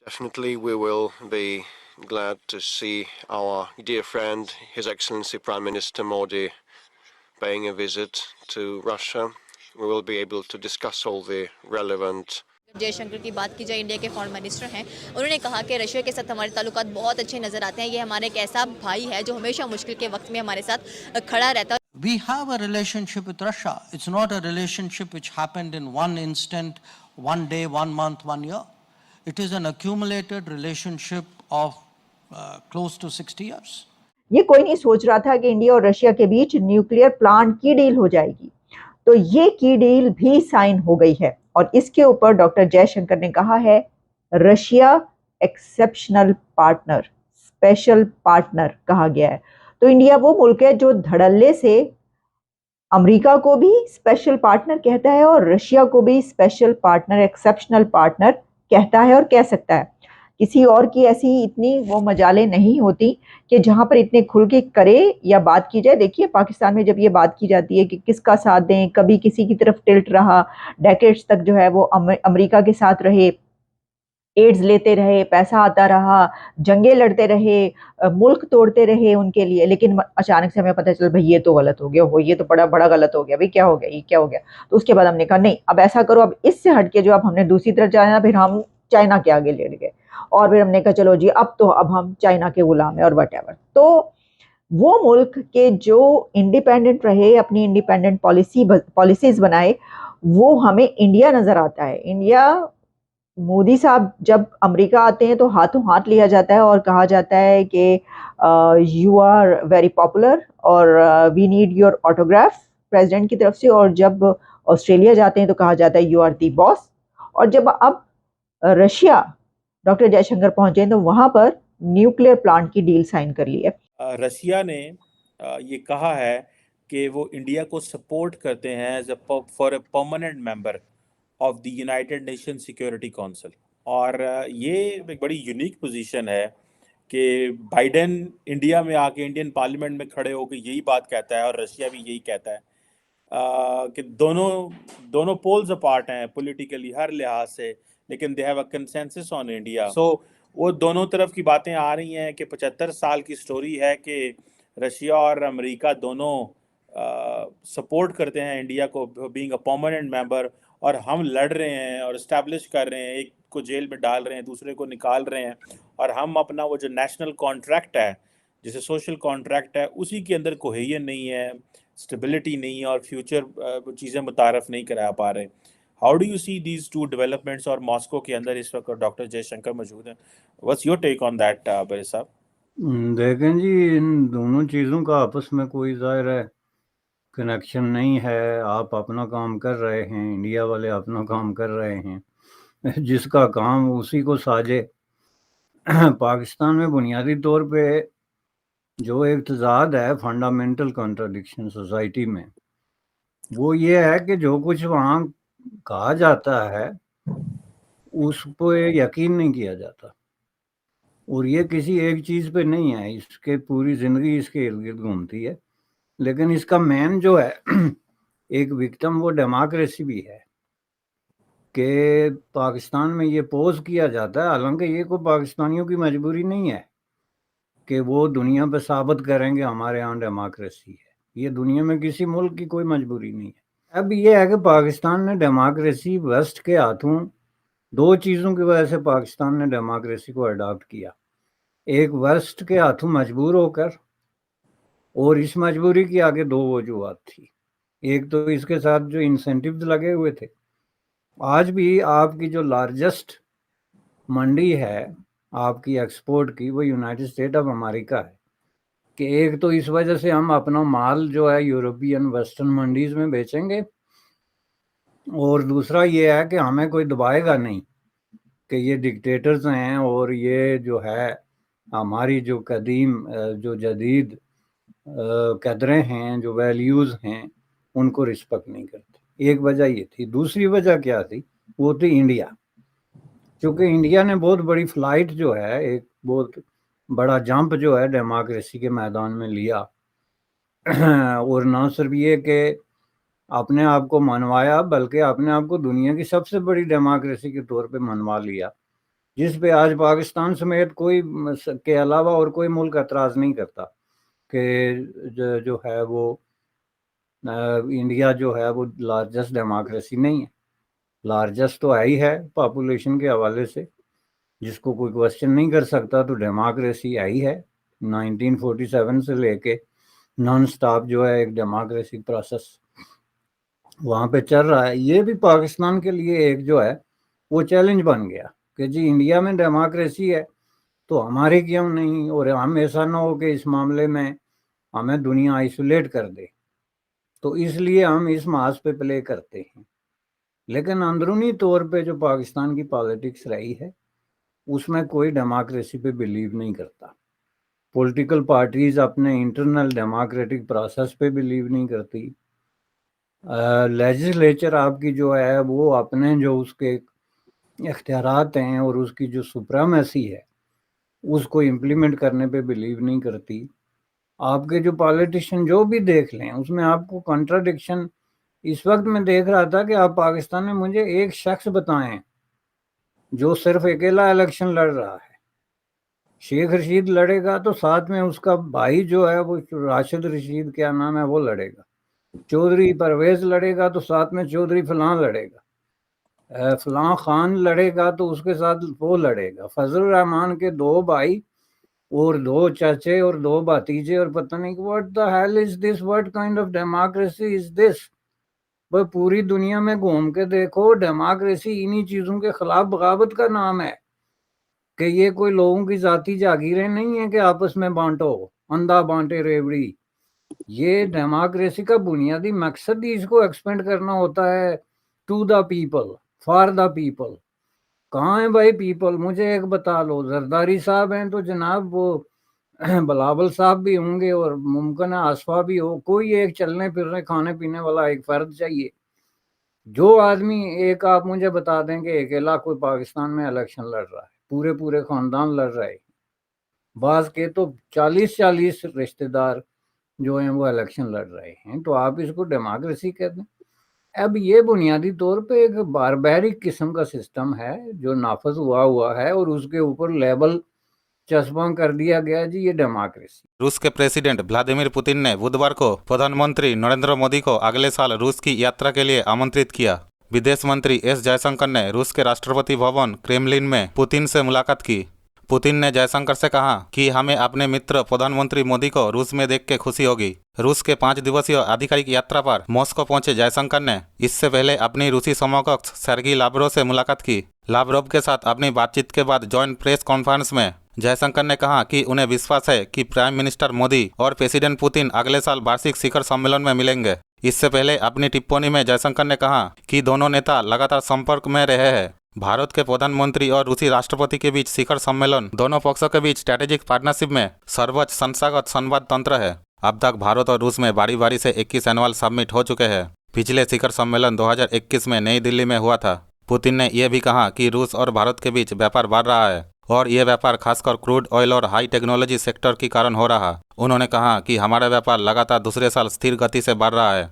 Definitely, we will be glad to see our dear friend, His Excellency Prime Minister Modi, paying a visit to Russia. We will be able to discuss all the relevant Jaishankar की बात की जाए, India के foreign minister हैं, उन्होंने कहा कि Russia के साथ हमारे ताल्लुकात बहुत अच्छे नज़र आते हैं। ये हमारा एक ऐसा भाई है जो हमेशा मुश्किल के वक्त में हमारे साथ खड़ा रहता है। We have a relationship with Russia. It's not a relationship which happened in one instant, one day, 1 month, 1 year. It is an accumulated relationship of close to 60 years. ये कोई नहीं सोच रहा था कि इंडिया और रशिया के बीच न्यूक्लियर प्लांट की डील हो जाएगी, तो ये की डील भी साइन हो गई है और इसके ऊपर डॉक्टर जयशंकर ने कहा है Russia exceptional partner, special partner कहा गया है। तो इंडिया वो मुल्क है जो धड़ल्ले से अमेरिका को भी स्पेशल पार्टनर कहता है और रशिया को भी स्पेशल पार्टनर, एक्सेप्शनल पार्टनर कहता है और कह सकता है। किसी और की ऐसी इतनी वो मजालें नहीं होती कि जहां पर इतने खुल के करे या बात की जाए। देखिए पाकिस्तान में जब ये बात की जाती है कि किसका साथ दें, कभी किसी की तरफ टिल्ट रहा, डेकेड्स तक जो है वो अमेरिका के साथ रहे, एड्स लेते रहे, पैसा आता रहा, जंगे लड़ते रहे, मुल्क तोड़ते रहे उनके लिए, लेकिन अचानक से हमें पता चल भाई ये तो गलत हो गया, हो ये तो बड़ा बड़ा गलत हो गया, भाई क्या हो गया, ये क्या हो गया। तो उसके बाद हमने कहा नहीं, अब ऐसा करो, अब इससे हटके जो अब हमने दूसरी तरफ जाना, फिर हम चाइना के आगे लेट गए और फिर हमने कहा चलो जी अब हम चाइना के गुलाम है और वटेवर। तो वो मुल्क के जो इंडिपेंडेंट रहे, अपनी इंडिपेंडेंट पॉलिसीज बनाए, वो हमें इंडिया नजर आता है। इंडिया, मोदी साहब जब अमेरिका आते हैं तो हाथों हाथ लिया जाता है और कहा जाता है कि यू आर वेरी पॉपुलर और we need your autograph president की तरफ से। और जब ऑस्ट्रेलिया जाते हैं तो कहा जाता है यू आर दी बॉस। और जब अब रशिया डॉक्टर जयशंकर पहुंचे तो वहां पर न्यूक्लियर प्लांट की डील साइन कर ली है। रशिया ने ये कहा है कि वो इंडिया को सपोर्ट करते हैं as for a permanent member of the United Nation Security Council. और ये एक बड़ी यूनिक पोजीशन है कि बाइडेन इंडिया में आके इंडियन पार्लियामेंट में खड़े होकर यही बात कहता है और रशिया भी यही कहता है कि दोनों पोल्स अपार्ट हैं पॉलिटिकली हर लिहाज से, लेकिन they have a consensus on India. So वो दोनों तरफ की बातें आ रही हैं कि 75 साल की स्टोरी है कि रशिया और अमेरिका दोनों सपोर्ट करते हैं इंडिया को बीइंग अ परमानेंट मेंबर, और हम लड़ रहे हैं और इस्टेब्लिश कर रहे हैं, एक को जेल में डाल रहे हैं, दूसरे को निकाल रहे हैं, और हम अपना वो जो नेशनल कॉन्ट्रैक्ट है, जैसे सोशल कॉन्ट्रैक्ट है, उसी के अंदर कोहेजन नहीं है, स्टेबिलिटी नहीं है और फ्यूचर चीज़ें मुतारफ़ नहीं करा पा रहे। How do you see these two developments? और मॉस्को के अंदर इस वक्त डॉक्टर जयशंकर मौजूद हैं। What's your take on that बरे साहब? देखें जी, इन दोनों चीज़ों का आपस में कोई ज़ाहिर है कनेक्शन नहीं है। आप अपना काम कर रहे हैं, इंडिया वाले अपना काम कर रहे हैं, जिसका काम उसी को साजे। पाकिस्तान में बुनियादी तौर पे जो एक तजाद है, फंडामेंटल कॉन्ट्रडिक्शन सोसाइटी में, वो ये है कि जो कुछ वहाँ कहा जाता है उस पर यकीन नहीं किया जाता। और ये किसी एक चीज़ पे नहीं है, इसके पूरी ज़िंदगी इसके इर्द गिर्द घूमती है। लेकिन इसका मेन जो है एक विक्टिम वो डेमोक्रेसी भी है कि पाकिस्तान में ये पोज किया जाता है, हालांकि ये कोई पाकिस्तानियों की मजबूरी नहीं है कि वो दुनिया पे साबित करेंगे हमारे यहाँ डेमोक्रेसी है। ये दुनिया में किसी मुल्क की कोई मजबूरी नहीं है। अब ये है कि पाकिस्तान ने डेमोक्रेसी वेस्ट के हाथों, दो चीज़ों की वजह से पाकिस्तान ने डेमोक्रेसी को अडॉप्ट किया। एक वेस्ट के हाथों मजबूर होकर, और इस मजबूरी की आगे दो वजूहत थी। एक तो इसके साथ जो इंसेंटिव्स लगे हुए थे। आज भी आपकी जो लार्जेस्ट मंडी है आपकी एक्सपोर्ट की, वो यूनाइटेड स्टेट ऑफ अमेरिका है। कि एक तो इस वजह से हम अपना माल जो है यूरोपियन वेस्टर्न मंडीज में बेचेंगे, और दूसरा ये है कि हमें कोई दबाएगा नहीं कि ये डिक्टेटर्स हैं और ये जो है हमारी जो कदीम जो जदीद कदरें हैं, जो वैल्यूज़ हैं, उनको रिस्पेक्ट नहीं करते। एक वजह ये थी। दूसरी वजह क्या थी? वो थी इंडिया। क्योंकि इंडिया ने बहुत बड़ी फ्लाइट जो है, एक बहुत बड़ा जंप जो है डेमोक्रेसी के मैदान में लिया। और ना सिर्फ ये कि अपने आप को मनवाया, बल्कि अपने आप को दुनिया की सबसे बड़ी डेमोक्रेसी के तौर पे मनवा लिया। जिस पे आज पाकिस्तान समेत कोई के अलावा और कोई मुल्क एतराज़ नहीं करता कि जो है वो इंडिया जो है वो लार्जेस्ट डेमोक्रेसी नहीं है। लार्जेस्ट तो है ही है पॉपुलेशन के हवाले से, जिसको कोई क्वेश्चन नहीं कर सकता, तो डेमोक्रेसी है ही है। 1947 से लेके नॉन स्टॉप जो है एक डेमोक्रेसी प्रोसेस वहाँ पे चल रहा है। ये भी पाकिस्तान के लिए एक जो है वो चैलेंज बन गया कि जी इंडिया में डेमोक्रेसी है तो हमारे क्यों नहीं, और हम ऐसा ना हो कि इस मामले में हमें दुनिया आइसोलेट कर दे, तो इसलिए हम इस मास पे प्ले करते हैं। लेकिन अंदरूनी तौर पे जो पाकिस्तान की पॉलिटिक्स रही है उसमें कोई डेमोक्रेसी पे बिलीव नहीं करता। पॉलिटिकल पार्टीज अपने इंटरनल डेमोक्रेटिक प्रोसेस पे बिलीव नहीं करती। लेजिस्लेचर आपकी जो है वो अपने जो उसके इख्तियारात हैं और उसकी जो सुप्रीमेसी है उसको इम्प्लीमेंट करने पे बिलीव नहीं करती। आपके जो पॉलिटिशियन जो भी देख लें उसमें आपको कॉन्ट्राडिक्शन, इस वक्त मैं देख रहा था कि आप पाकिस्तान में मुझे एक शख्स बताएं जो सिर्फ अकेला इलेक्शन लड़ रहा है। शेख रशीद लड़ेगा तो साथ में उसका भाई जो है वो राशिद रशीद क्या नाम है वो लड़ेगा। चौधरी परवेज लड़ेगा तो साथ में चौधरी फलां लड़ेगा। फलां खान लड़ेगा तो उसके साथ वो लड़ेगा। फजल रहमान के 2 भाई और 2 चाचे और 2 भतीजे, और पता नहीं what the hell is this, what kind of democracy is this. भाई पूरी दुनिया में घूम के देखो, डेमोक्रेसी इन्हीं चीजों के खिलाफ बगावत का नाम है कि ये कोई लोगों की जाती जागीरें नहीं है कि आपस में बांटो, अंधा बांटे रेवड़ी। ये डेमोक्रेसी का बुनियादी मकसद ही इसको एक्सपेंड करना होता है to the people, for the people. कहाँ है भाई पीपल, मुझे एक बता लो। जरदारी साहब हैं तो जनाब वो बिलावल साहब भी होंगे और मुमकिन है आसफा भी हो। कोई एक चलने फिरने खाने पीने वाला एक फर्द चाहिए। जो आदमी एक आप मुझे बता दें कि अकेला कोई पाकिस्तान में इलेक्शन लड़ रहा है, पूरे पूरे खानदान लड़ रहे हैं, बाज के तो 40-40 रिश्तेदार जो हैं वो इलेक्शन लड़ रहे हैं, तो आप इसको डेमोक्रेसी कहते हैं। अब ये बुनियादी तौर पे एक बारबैरिक किस्म का सिस्टम है जो नाफज हुआ है और उसके ऊपर लेबल चस्पा कर दिया गया जी ये डेमोक्रेसी। रूस के प्रेसिडेंट व्लादिमीर पुतिन ने बुधवार को प्रधानमंत्री नरेंद्र मोदी को अगले साल रूस की यात्रा के लिए आमंत्रित किया। विदेश मंत्री एस जयशंकर ने रूस के राष्ट्रपति भवन क्रेमलिन में पुतिन से मुलाकात की। पुतिन ने जयशंकर से कहा कि हमें अपने मित्र प्रधानमंत्री मोदी को रूस में देख के खुशी होगी। रूस के 5 दिवसीय आधिकारिक यात्रा पर मॉस्को पहुंचे जयशंकर ने इससे पहले अपनी रूसी समकक्ष सर्गी लावरोव से मुलाकात की। लावरोव के साथ अपनी बातचीत के बाद जॉइंट प्रेस कॉन्फ्रेंस में जयशंकर ने कहा कि उन्हें विश्वास है कि प्राइम मिनिस्टर मोदी और प्रेसिडेंट पुतिन अगले साल वार्षिक शिखर सम्मेलन में मिलेंगे। इससे पहले अपनी टिप्पणी में जयशंकर ने कहा कि दोनों नेता लगातार संपर्क में रहे हैं। भारत के प्रधानमंत्री और रूसी राष्ट्रपति के बीच शिखर सम्मेलन दोनों पक्षों के बीच स्ट्रैटेजिक पार्टनरशिप में सर्वोच्च संस्थागत संवाद तंत्र है। अब तक भारत और रूस में बारी बारी से 21 एनुअल समिट हो चुके हैं। पिछले शिखर सम्मेलन 2021 में नई दिल्ली में हुआ था। पुतिन ने यह भी कहा कि रूस और भारत के बीच व्यापार बढ़ रहा है और यह व्यापार खासकर क्रूड ऑयल और हाई टेक्नोलॉजी सेक्टर के कारण हो रहा। उन्होंने कहा कि हमारा व्यापार लगातार दूसरे साल स्थिर गति से बढ़ रहा है।